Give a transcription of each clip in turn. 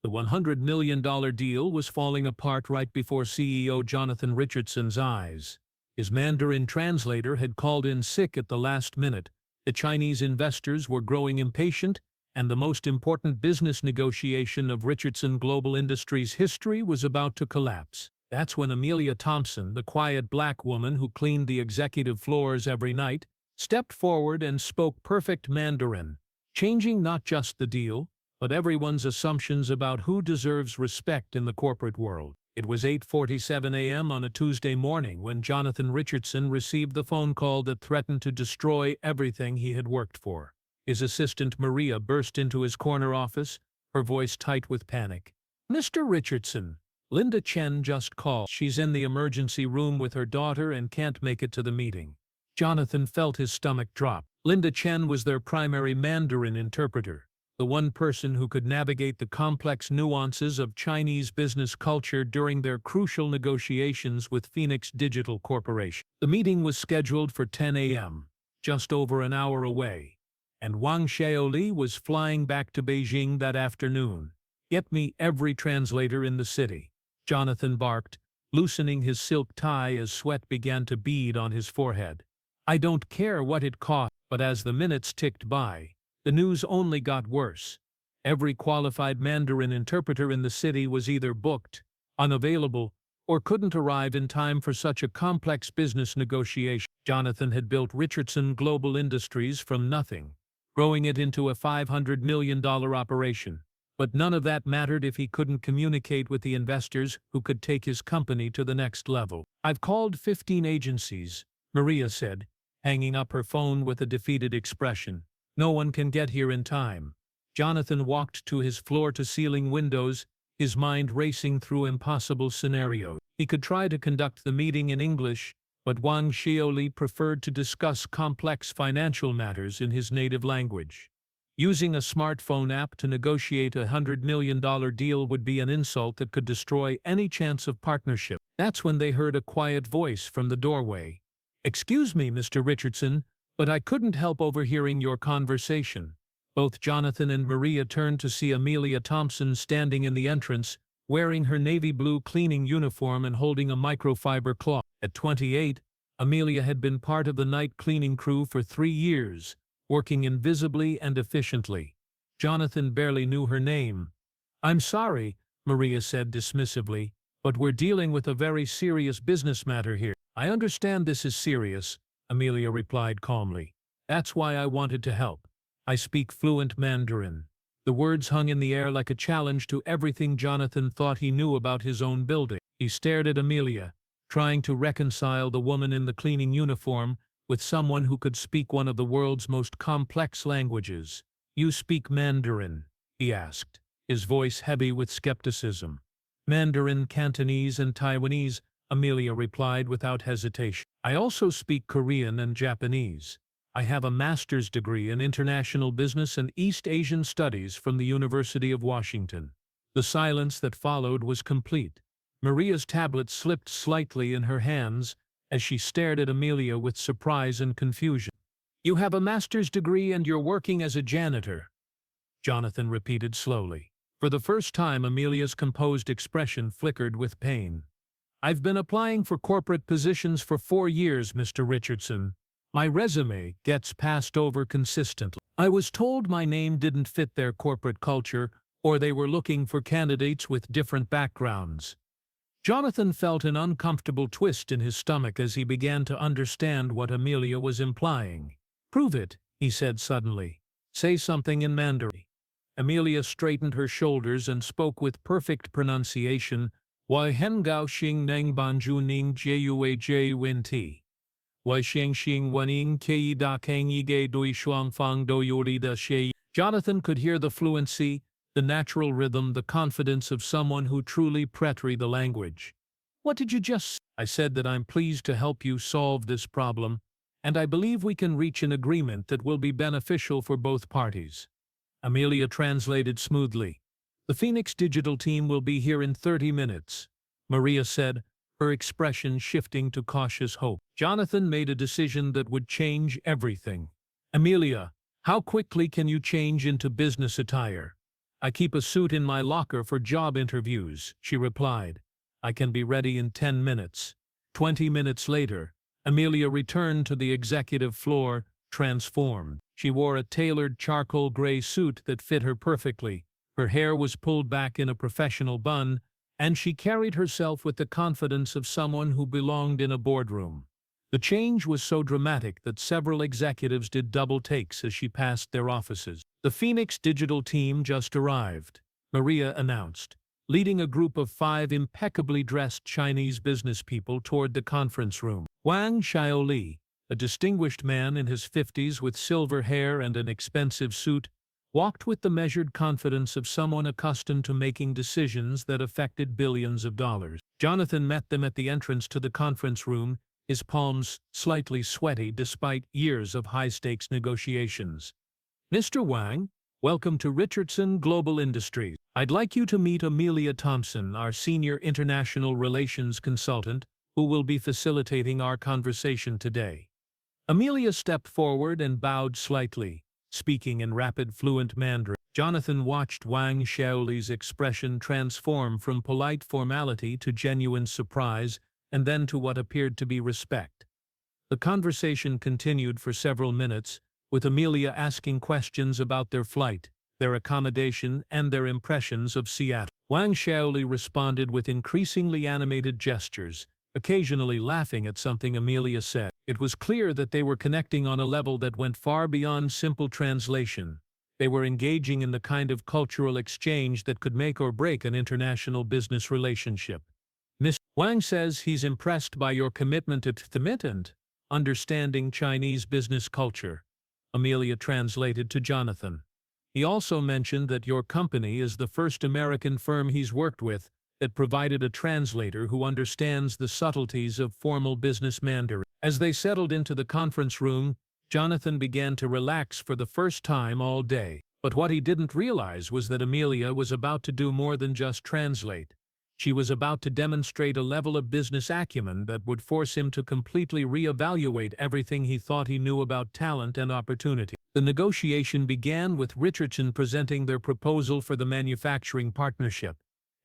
The $100 million deal was falling apart right before CEO Jonathan Richardson's eyes. His Mandarin translator had called in sick at the last minute. The Chinese investors were growing impatient, and the most important business negotiation of Richardson Global Industries' history was about to collapse. That's when Amelia Thompson, the quiet black woman who cleaned the executive floors every night, stepped forward and spoke perfect Mandarin, changing not just the deal, but everyone's assumptions about who deserves respect in the corporate world. It was 8:47 a.m. on a Tuesday morning when Jonathan Richardson received the phone call that threatened to destroy everything he had worked for. His assistant Maria burst into his corner office, her voice tight with panic. "Mr. Richardson, Linda Chen just called. She's in the emergency room with her daughter and can't make it to the meeting." Jonathan felt his stomach drop. Linda Chen was their primary Mandarin interpreter, the one person who could navigate the complex nuances of Chinese business culture during their crucial negotiations with Phoenix Digital Corporation. The meeting was scheduled for 10 a.m., just over an hour away, and Wang Xiaoli was flying back to Beijing that afternoon. "Get me every translator in the city," Jonathan barked, loosening his silk tie as sweat began to bead on his forehead. "I don't care what it cost." But as the minutes ticked by, the news only got worse. Every qualified Mandarin interpreter in the city was either booked, unavailable, or couldn't arrive in time for such a complex business negotiation. Jonathan had built Richardson Global Industries from nothing, growing it into a $500 million operation. But none of that mattered if he couldn't communicate with the investors who could take his company to the next level. "I've called 15 agencies," Maria said, hanging up her phone with a defeated expression. "No one can get here in time." Jonathan walked to his floor-to-ceiling windows, his mind racing through impossible scenarios. He could try to conduct the meeting in English, but Wang Xiaoli preferred to discuss complex financial matters in his native language. Using a smartphone app to negotiate a $100 million deal would be an insult that could destroy any chance of partnership. That's when they heard a quiet voice from the doorway. "Excuse me, Mr. Richardson, but I couldn't help overhearing your conversation." Both Jonathan and Maria turned to see Amelia Thompson standing in the entrance, wearing her navy blue cleaning uniform and holding a microfiber cloth. At 28, Amelia had been part of the night cleaning crew for 3 years, working invisibly and efficiently. Jonathan barely knew her name. "I'm sorry," Maria said dismissively, "but we're dealing with a very serious business matter here." "I understand this is serious," Amelia replied calmly. "That's why I wanted to help. I speak fluent Mandarin." The words hung in the air like a challenge to everything Jonathan thought he knew about his own building. He stared at Amelia, trying to reconcile the woman in the cleaning uniform with someone who could speak one of the world's most complex languages. "You speak Mandarin?" he asked, his voice heavy with skepticism. "Mandarin, Cantonese, and Taiwanese," Amelia replied without hesitation. "I also speak Korean and Japanese. I have a master's degree in international business and East Asian studies from the University of Washington." The silence that followed was complete. Maria's tablet slipped slightly in her hands as she stared at Amelia with surprise and confusion. "You have a master's degree and you're working as a janitor," Jonathan repeated slowly. For the first time, Amelia's composed expression flickered with pain. "I've been applying for corporate positions for 4 years, Mr. Richardson. My resume gets passed over consistently. I was told my name didn't fit their corporate culture, or they were looking for candidates with different backgrounds." Jonathan felt an uncomfortable twist in his stomach as he began to understand what Amelia was implying. "Prove it," he said suddenly. "Say something in Mandarin." Amelia straightened her shoulders and spoke with perfect pronunciation. "Wai hen gao xing neng banju ning jue j win ti. Wai xing xing waning kei da kang yige dui shuang fang do yori da she." Jonathan could hear the fluency, the natural rhythm, the confidence of someone who truly pretried the language. "What did you just say?" "I said that I'm pleased to help you solve this problem, and I believe we can reach an agreement that will be beneficial for both parties." Amelia translated smoothly. "The Phoenix Digital team will be here in 30 minutes, Maria said, her expression shifting to cautious hope. Jonathan made a decision that would change everything. "Amelia, how quickly can you change into business attire?" I keep a suit in my locker for job interviews, she replied. I can be ready in 10 minutes. 20 minutes later, Amelia returned to the executive floor, transformed. She wore a tailored charcoal gray suit that fit her perfectly. Her hair was pulled back in a professional bun, and she carried herself with the confidence of someone who belonged in a boardroom. The change was so dramatic that several executives did double takes as she passed their offices. The Phoenix digital team just arrived, Maria announced, leading a group of 5 impeccably dressed Chinese business people toward the conference room. Wang Xiaoli, a distinguished man in his 50s with silver hair and an expensive suit, walked with the measured confidence of someone accustomed to making decisions that affected billions of dollars. Jonathan met them at the entrance to the conference room, his palms slightly sweaty despite years of high-stakes negotiations. Mr. Wang, welcome to Richardson Global Industries. I'd like you to meet Amelia Thompson, our senior international relations consultant, who will be facilitating our conversation today. Amelia stepped forward and bowed slightly, speaking in rapid, fluent Mandarin. Jonathan watched Wang Xiaoli's expression transform from polite formality to genuine surprise, and then to what appeared to be respect. The conversation continued for several minutes, with Amelia asking questions about their flight, their accommodation, and their impressions of Seattle. Wang Xiaoli responded with increasingly animated gestures, occasionally laughing at something Amelia said. It was clear that they were connecting on a level that went far beyond simple translation. They were engaging in the kind of cultural exchange that could make or break an international business relationship. Mr. Wang says he's impressed by your commitment to and understanding Chinese business culture, Amelia translated to Jonathan. He also mentioned that your company is the first American firm he's worked with that provided a translator who understands the subtleties of formal business Mandarin. As they settled into the conference room, Jonathan began to relax for the first time all day. But what he didn't realize was that Amelia was about to do more than just translate. She was about to demonstrate a level of business acumen that would force him to completely reevaluate everything he thought he knew about talent and opportunity. The negotiation began with Richardson presenting their proposal for the manufacturing partnership.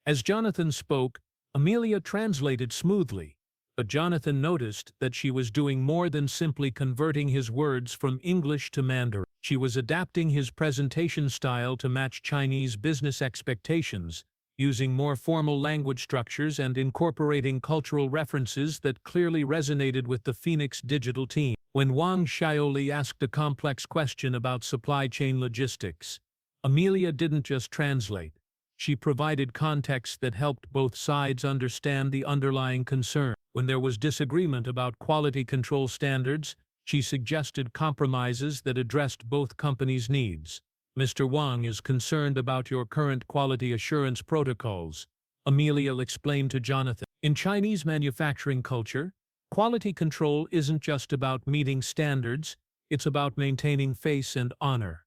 As Jonathan spoke, Amelia translated smoothly, but Jonathan noticed that she was doing more than simply converting his words from English to Mandarin. She was adapting his presentation style to match Chinese business expectations, using more formal language structures and incorporating cultural references that clearly resonated with the Phoenix digital team. When Wang Xiaoli asked a complex question about supply chain logistics, Amelia didn't just translate. She provided context that helped both sides understand the underlying concern. When there was disagreement about quality control standards, she suggested compromises that addressed both companies' needs. Mr. Wang is concerned about your current quality assurance protocols, Amelia explained to Jonathan. In Chinese manufacturing culture, quality control isn't just about meeting standards, it's about maintaining face and honor.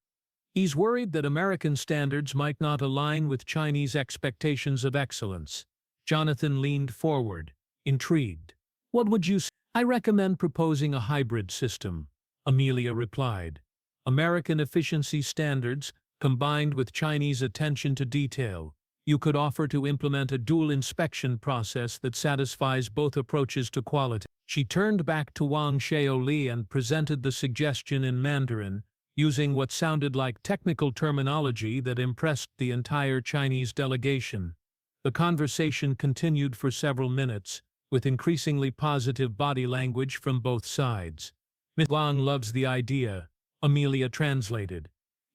He's worried that American standards might not align with Chinese expectations of excellence. Jonathan leaned forward, intrigued. What would you say? I recommend proposing a hybrid system, Amelia replied. American efficiency standards, combined with Chinese attention to detail. You could offer to implement a dual inspection process that satisfies both approaches to quality. She turned back to Wang Xiaoli and presented the suggestion in Mandarin, using what sounded like technical terminology that impressed the entire Chinese delegation. The conversation continued for several minutes, with increasingly positive body language from both sides. Mr. Wang loves the idea, Amelia translated.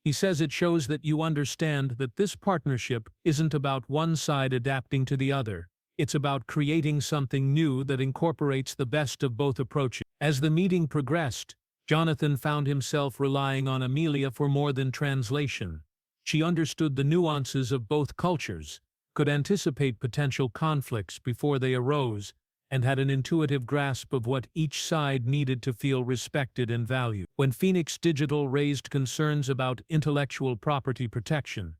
He says it shows that you understand that this partnership isn't about one side adapting to the other. It's about creating something new that incorporates the best of both approaches. As the meeting progressed, Jonathan found himself relying on Amelia for more than translation. She understood the nuances of both cultures, could anticipate potential conflicts before they arose, and had an intuitive grasp of what each side needed to feel respected and valued. When Phoenix Digital raised concerns about intellectual property protection,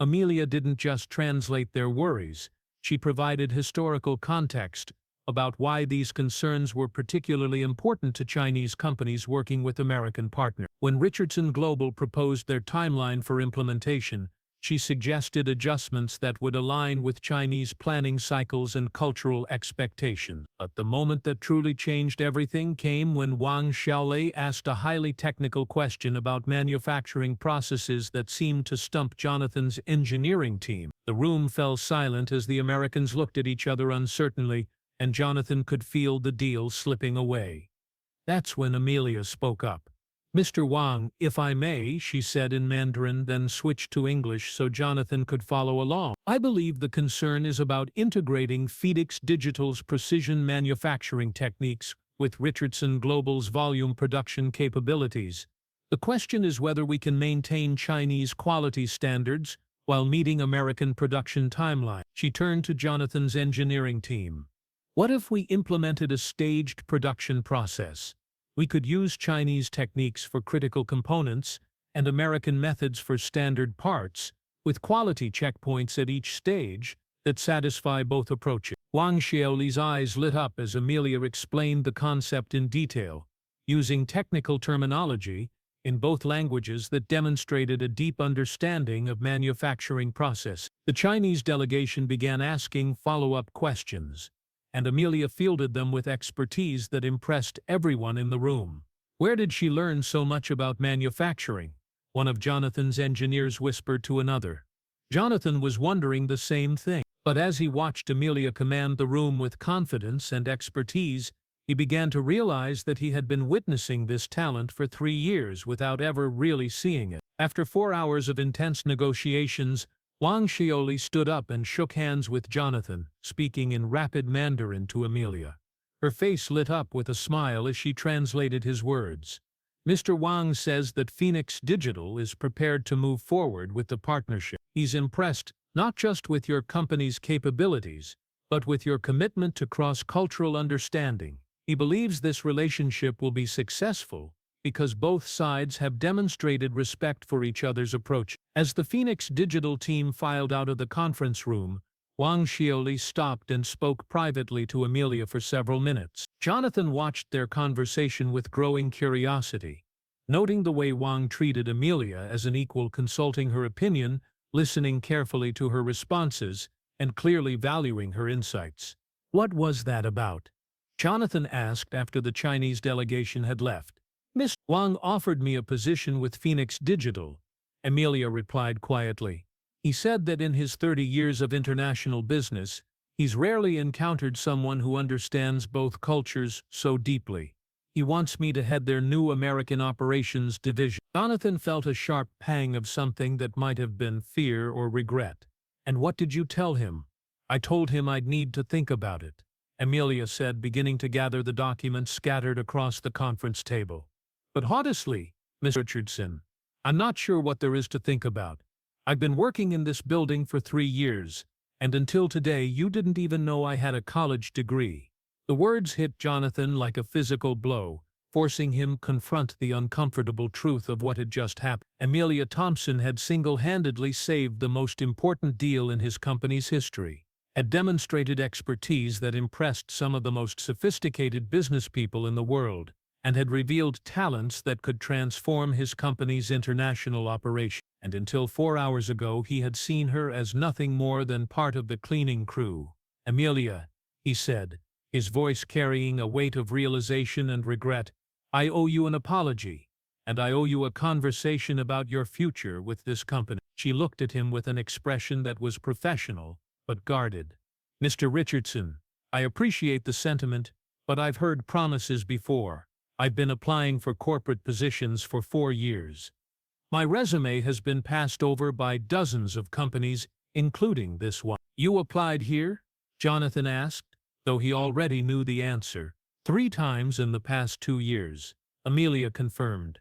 Amelia didn't just translate their worries, she provided historical context about why these concerns were particularly important to Chinese companies working with American partners. When Richardson Global proposed their timeline for implementation, She suggested adjustments that would align with Chinese planning cycles and cultural expectations. But the moment that truly changed everything came when Wang Xiaolei asked a highly technical question about manufacturing processes that seemed to stump Jonathan's engineering team. The room fell silent as the Americans looked at each other uncertainly, and Jonathan could feel the deal slipping away. That's when Amelia spoke up. "Mr. Wang, if I may," she said in Mandarin, then switched to English so Jonathan could follow along. "I believe the concern is about integrating Phoenix Digital's precision manufacturing techniques with Richardson Global's volume production capabilities. The question is whether we can maintain Chinese quality standards while meeting American production timelines." She turned to Jonathan's engineering team. "What if we implemented a staged production process? We could use Chinese techniques for critical components and American methods for standard parts, with quality checkpoints at each stage that satisfy both approaches." Wang Xiaolei's eyes lit up as Amelia explained the concept in detail, using technical terminology in both languages that demonstrated a deep understanding of manufacturing process. The Chinese delegation began asking follow-up questions, and Amelia fielded them with expertise that impressed everyone in the room. "Where did she learn so much about manufacturing?" one of Jonathan's engineers whispered to another. Jonathan was wondering the same thing, but as he watched Amelia command the room with confidence and expertise, he began to realize that he had been witnessing this talent for 3 years without ever really seeing it. After 4 hours of intense negotiations, Wang Xiaolei stood up and shook hands with Jonathan, speaking in rapid Mandarin to Amelia. Her face lit up with a smile as she translated his words. "Mr. Wang says that Phoenix Digital is prepared to move forward with the partnership. He's impressed not just with your company's capabilities, but with your commitment to cross-cultural understanding. He believes this relationship will be successful because both sides have demonstrated respect for each other's approach." As the Phoenix Digital team filed out of the conference room, Wang Xiaolei stopped and spoke privately to Amelia for several minutes. Jonathan watched their conversation with growing curiosity, noting the way Wang treated Amelia as an equal, consulting her opinion, listening carefully to her responses, and clearly valuing her insights. "What was that about?" Jonathan asked after the Chinese delegation had left. "Mr. Wang offered me a position with Phoenix Digital," Amelia replied quietly. "He said that in his 30 years of international business, he's rarely encountered someone who understands both cultures so deeply. He wants me to head their new American operations division." Jonathan felt a sharp pang of something that might have been fear or regret. "And what did you tell him?" "I told him I'd need to think about it," Amelia said, beginning to gather the documents scattered across the conference table. "But honestly, Miss Richardson, I'm not sure what there is to think about. I've been working in this building for 3 years, and until today you didn't even know I had a college degree." The words hit Jonathan like a physical blow, forcing him to confront the uncomfortable truth of what had just happened. Amelia Thompson had single-handedly saved the most important deal in his company's history, had demonstrated expertise that impressed some of the most sophisticated business people in the world, and had revealed talents that could transform his company's international operation. And until 4 hours ago he had seen her as nothing more than part of the cleaning crew. "Amelia," he said, his voice carrying a weight of realization and regret, "I owe you an apology, and I owe you a conversation about your future with this company." She looked at him with an expression that was professional, but guarded. "Mr. Richardson, I appreciate the sentiment, but I've heard promises before. I've been applying for corporate positions for 4 years. My resume has been passed over by dozens of companies, including this one." "You applied here?" Jonathan asked, though he already knew the answer. "3 times in the past 2 years, Amelia confirmed.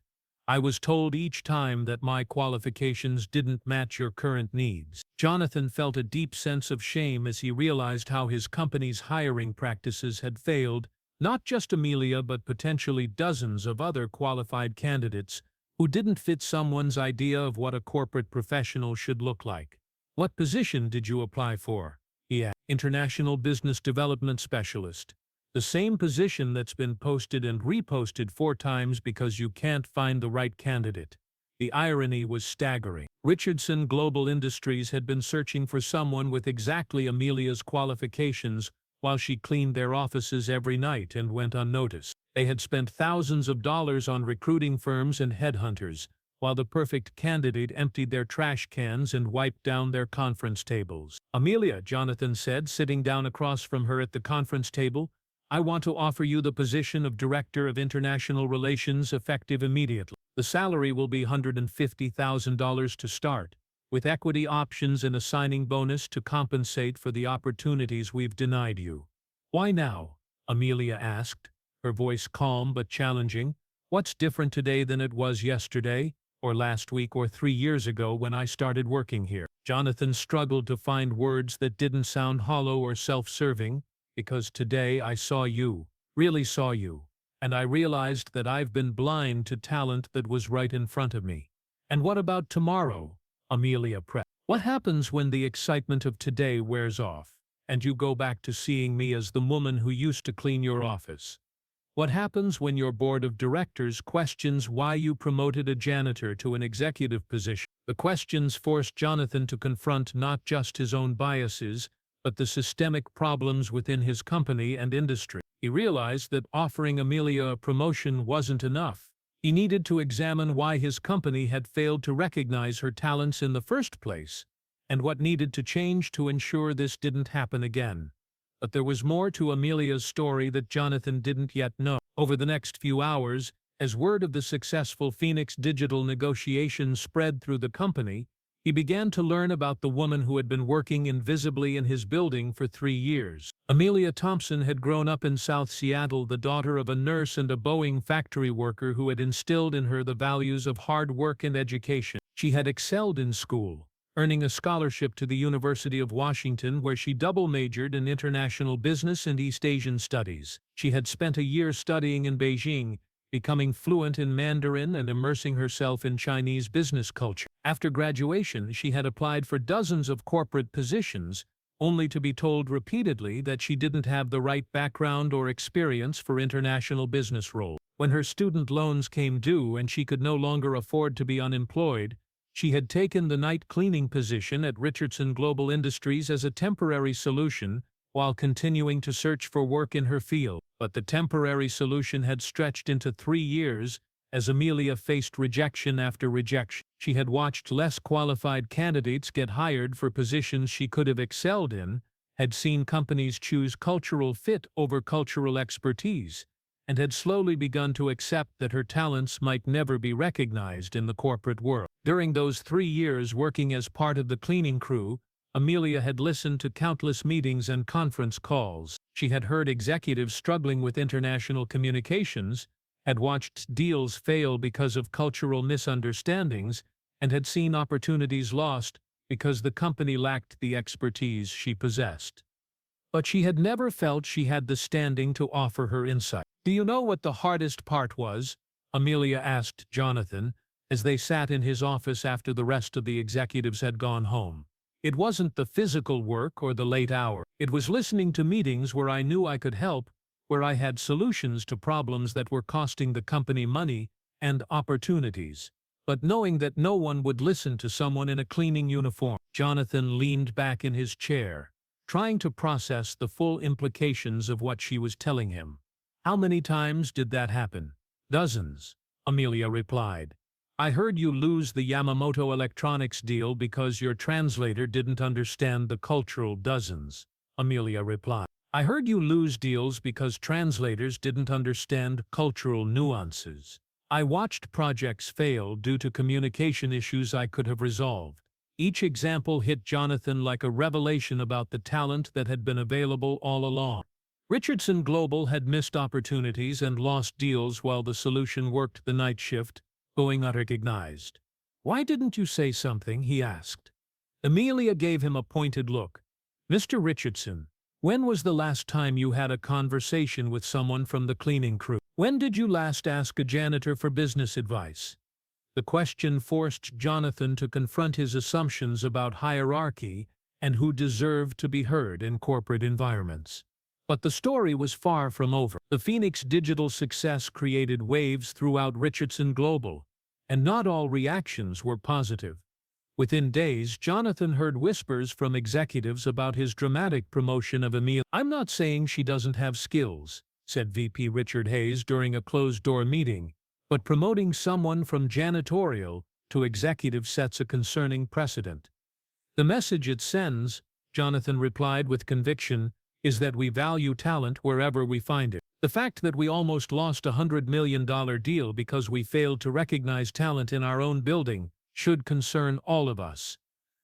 "I was told each time that my qualifications didn't match your current needs." Jonathan felt a deep sense of shame as he realized how his company's hiring practices had failed not just Amelia but potentially dozens of other qualified candidates who didn't fit someone's idea of what a corporate professional should look like. "What position did you apply for?" he asked. "International Business Development Specialist. The same position that's been posted and reposted 4 times because you can't find the right candidate." The irony was staggering. Richardson Global Industries had been searching for someone with exactly Amelia's qualifications while she cleaned their offices every night and went unnoticed. They had spent thousands of dollars on recruiting firms and headhunters, while the perfect candidate emptied their trash cans and wiped down their conference tables. "Amelia," Jonathan said, sitting down across from her at the conference table, "I want to offer you the position of Director of International Relations effective immediately. The salary will be $150,000 to start, with equity options and a signing bonus to compensate for the opportunities we've denied you." "Why now?" Amelia asked, her voice calm but challenging. "What's different today than it was yesterday, or last week, or 3 years ago when I started working here?" Jonathan struggled to find words that didn't sound hollow or self-serving. "Because today I saw you, really saw you, and I realized that I've been blind to talent that was right in front of me." "And what about tomorrow?" Amelia pressed. "What happens when the excitement of today wears off, and you go back to seeing me as the woman who used to clean your office? What happens when your board of directors questions why you promoted a janitor to an executive position?" The questions forced Jonathan to confront not just his own biases, but the systemic problems within his company and industry. He realized that offering Amelia a promotion wasn't enough. He needed to examine why his company had failed to recognize her talents in the first place, and what needed to change to ensure this didn't happen again. But there was more to Amelia's story that Jonathan didn't yet know. Over the next few hours, as word of the successful Phoenix Digital negotiations spread through the company, he began to learn about the woman who had been working invisibly in his building for 3 years. Amelia Thompson had grown up in South Seattle, the daughter of a nurse and a Boeing factory worker who had instilled in her the values of hard work and education. She had excelled in school, earning a scholarship to the University of Washington, where she double-majored in international business and East Asian studies. She had spent a year studying in Beijing, becoming fluent in Mandarin and immersing herself in Chinese business culture. After graduation, she had applied for dozens of corporate positions, only to be told repeatedly that she didn't have the right background or experience for international business roles. When her student loans came due and she could no longer afford to be unemployed, she had taken the night cleaning position at Richardson Global Industries as a temporary solution while continuing to search for work in her field. But the temporary solution had stretched into 3 years as Amelia faced rejection after rejection. She had watched less qualified candidates get hired for positions she could have excelled in, had seen companies choose cultural fit over cultural expertise, and had slowly begun to accept that her talents might never be recognized in the corporate world. During those 3 years working as part of the cleaning crew, Amelia had listened to countless meetings and conference calls. She had heard executives struggling with international communications, had watched deals fail because of cultural misunderstandings, and had seen opportunities lost because the company lacked the expertise she possessed. But she had never felt she had the standing to offer her insight. "Do you know what the hardest part was?" Amelia asked Jonathan, as they sat in his office after the rest of the executives had gone home. "It wasn't the physical work or the late hour. It was listening to meetings where I knew I could help, where I had solutions to problems that were costing the company money and opportunities, but knowing that no one would listen to someone in a cleaning uniform." Jonathan leaned back in his chair, trying to process the full implications of what she was telling him. "How many times did that happen?" "Dozens," Amelia replied. "I heard you lose the Yamamoto Electronics deal because your translator didn't understand the cultural." "Dozens," Amelia replied. "I heard you lose deals because translators didn't understand cultural nuances. I watched projects fail due to communication issues I could have resolved." Each example hit Jonathan like a revelation about the talent that had been available all along. Richardson Global had missed opportunities and lost deals while the solution worked the night shift, going unrecognized. "Why didn't you say something?" he asked. Amelia gave him a pointed look. "Mr. Richardson, when was the last time you had a conversation with someone from the cleaning crew? When did you last ask a janitor for business advice?" The question forced Jonathan to confront his assumptions about hierarchy and who deserved to be heard in corporate environments. But the story was far from over. The Phoenix Digital success created waves throughout Richardson Global, And not all reactions were positive. Within days, Jonathan heard whispers from executives about his dramatic promotion of Amelia. "I'm not saying she doesn't have skills," said VP Richard Hayes during a closed-door meeting, "but promoting someone from janitorial to executive sets a concerning precedent. The message it sends," Jonathan replied with conviction, "is that we value talent wherever we find it. The fact that we almost lost a $100 million deal because we failed to recognize talent in our own building should concern all of us."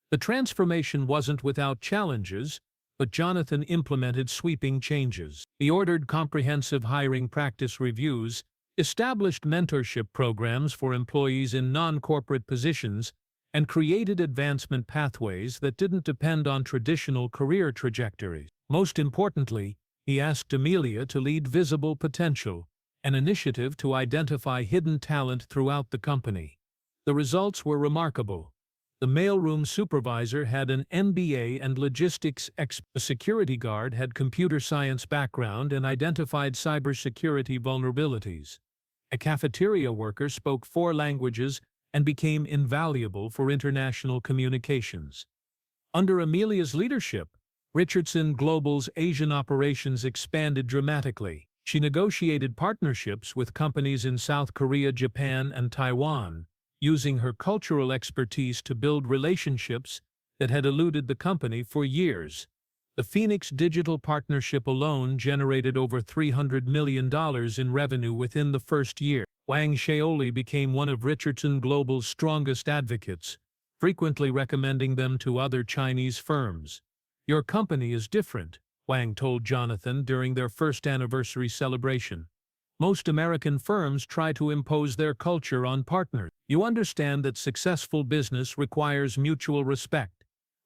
The transformation wasn't without challenges, but Jonathan implemented sweeping changes. He ordered comprehensive hiring practice reviews, established mentorship programs for employees in non-corporate positions, and created advancement pathways that didn't depend on traditional career trajectories. Most importantly, he asked Amelia to lead Visible Potential, an initiative to identify hidden talent throughout the company. The results were remarkable. The mailroom supervisor had an MBA and logistics expert. A security guard had computer science background and identified cybersecurity vulnerabilities. A cafeteria worker spoke 4 languages and became invaluable for international communications. Under Amelia's leadership, Richardson Global's Asian operations expanded dramatically. She negotiated partnerships with companies in South Korea, Japan, and Taiwan, using her cultural expertise to build relationships that had eluded the company for years. The Phoenix Digital Partnership alone generated over $300 million in revenue within the first year. Wang Xiaoli became one of Richardson Global's strongest advocates, frequently recommending them to other Chinese firms. "Your company is different," Wang told Jonathan during their first anniversary celebration. "Most American firms try to impose their culture on partners. You understand that successful business requires mutual respect."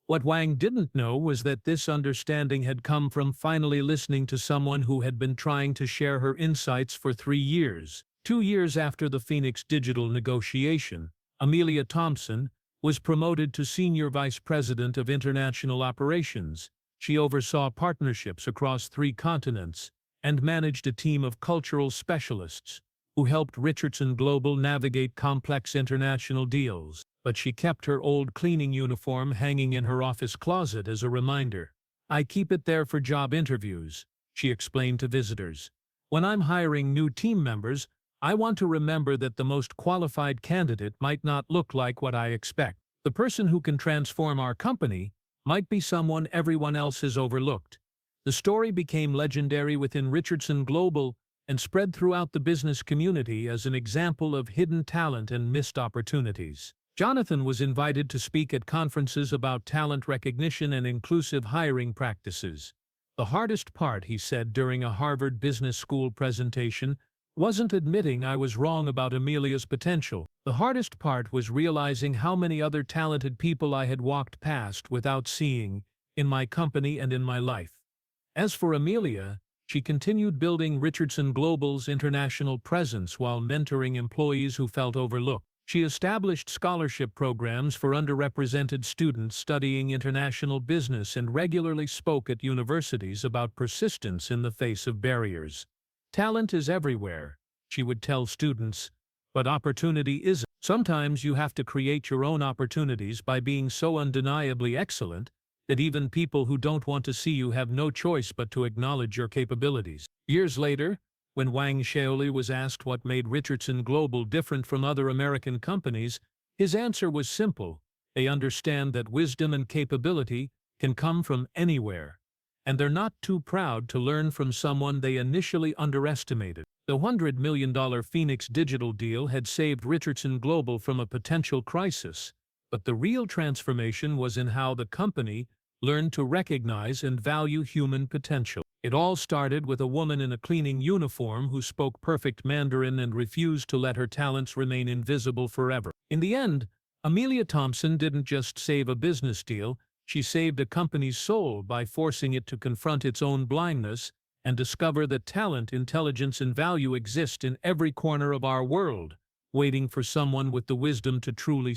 What Wang didn't know was that this understanding had come from finally listening to someone who had been trying to share her insights for 3 years. 2 years after the Phoenix Digital negotiation, Amelia Thompson was promoted to Senior Vice President of International Operations. She oversaw partnerships across 3 continents and managed a team of cultural specialists who helped Richardson Global navigate complex international deals. But she kept her old cleaning uniform hanging in her office closet as a reminder. "I keep it there for job interviews," she explained to visitors. "When I'm hiring new team members, I want to remember that the most qualified candidate might not look like what I expect. The person who can transform our company might be someone everyone else has overlooked." The story became legendary within Richardson Global and spread throughout the business community as an example of hidden talent and missed opportunities. Jonathan was invited to speak at conferences about talent recognition and inclusive hiring practices. "The hardest part," he said during a Harvard Business School presentation, "wasn't admitting I was wrong about Amelia's potential. The hardest part was realizing how many other talented people I had walked past without seeing, in my company and in my life." As for Amelia, she continued building Richardson Global's international presence while mentoring employees who felt overlooked. She established scholarship programs for underrepresented students studying international business and regularly spoke at universities about persistence in the face of barriers. "Talent is everywhere," she would tell students, "but opportunity isn't. Sometimes you have to create your own opportunities by being so undeniably excellent that even people who don't want to see you have no choice but to acknowledge your capabilities." Years later, when Wang Xiaoli was asked what made Richardson Global different from other American companies, his answer was simple: they understand that wisdom and capability can come from anywhere, and they're not too proud to learn from someone they initially underestimated. The $100 million Phoenix Digital deal had saved Richardson Global from a potential crisis, but the real transformation was in how the company learned to recognize and value human potential. It all started with a woman in a cleaning uniform who spoke perfect Mandarin and refused to let her talents remain invisible forever. In the end, Amelia Thompson didn't just save a business deal, she saved a company's soul by forcing it to confront its own blindness and discover that talent, intelligence, and value exist in every corner of our world, waiting for someone with the wisdom to truly